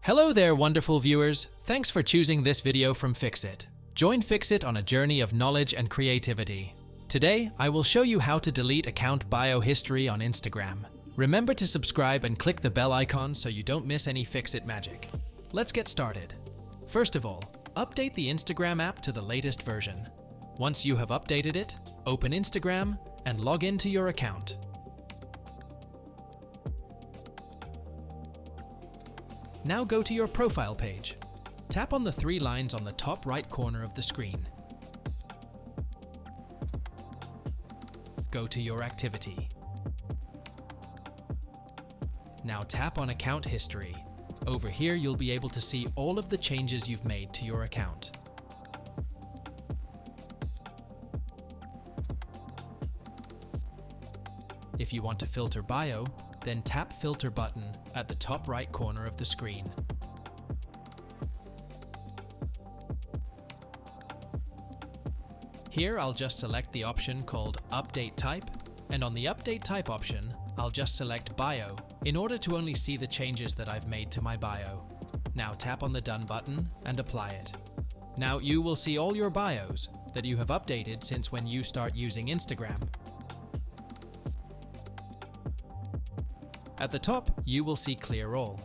Hello there, wonderful viewers. Thanks for choosing this video from Fixit. Join Fixit on a journey of knowledge and creativity. Today, I will show you how to delete account bio history on Instagram. Remember to subscribe and click the bell icon so you don't miss any Fixit magic. Let's get started. First of all, update the Instagram app to the latest version. Once you have updated it, open Instagram and log into your account. Now go to your profile page. Tap on the three lines on the top right corner of the screen. Go to your activity. Now tap on Account History. Over here you'll be able to see all of the changes you've made to your account. If you want to filter bio, then tap Filter button at the top right corner of the screen. Here I'll just select the option called Update Type, and on the Update Type option, I'll just select Bio in order to only see the changes that I've made to my bio. Now tap on the Done button and apply it. Now you will see all your bios that you have updated since when you start using Instagram. At the top, you will see Clear All.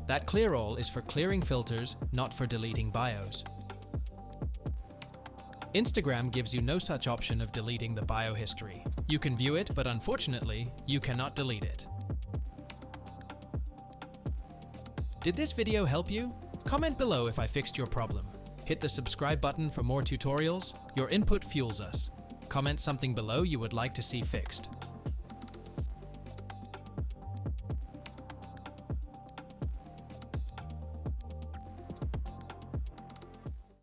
That Clear All is for clearing filters, not for deleting bios. Instagram gives you no such option of deleting the bio history. You can view it, but unfortunately, you cannot delete it. Did this video help you? Comment below if I fixed your problem. Hit the subscribe button for more tutorials. Your input fuels us. Comment something below you would like to see fixed.